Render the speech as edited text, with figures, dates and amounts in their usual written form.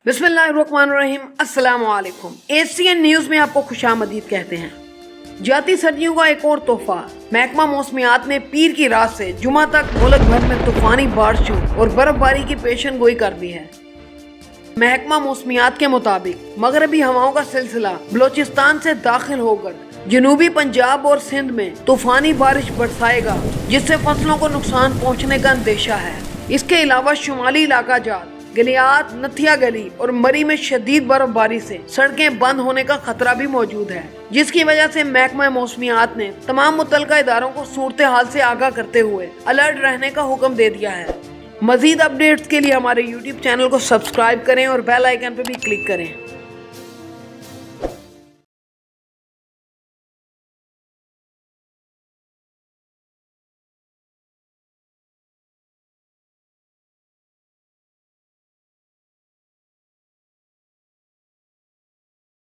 बिस्मिल्लाहिर्रहमानिर्रहीम। अस्सलाम वालेकुम। एशियन न्यूज में आपको खुशामदीद कहते हैं। जाती सर्दियों का एक और तोहफा। महकमा मौसमियात ने पीर की रात से जुमा तक मुल्क भर में तूफानी बारिशों और बर्फबारी की पेशन गोई कर दी है। महकमा मौसमियात के मुताबिक मगरबी हवाओं का सिलसिला बलोचिस्तान से दाखिल होकर जनूबी पंजाब और सिंध में तूफानी बारिश बरसाएगा, जिससे फसलों को नुकसान पहुंचने का अंदेशा है। इसके अलावा शुमाली इलाका जात गलियात, नथिया गली और मरी में शदीद बर्फबारी से सड़कें बंद होने का खतरा भी मौजूद है, जिसकी वजह से महकमा मौसमियात ने तमाम मुतल्लिका इदारों को सूरत हाल से आगाह करते हुए अलर्ट रहने का हुक्म दे दिया है। मजीद अपडेट्स के लिए हमारे YouTube चैनल को सब्सक्राइब करें और बेल आइकन पर भी क्लिक करें।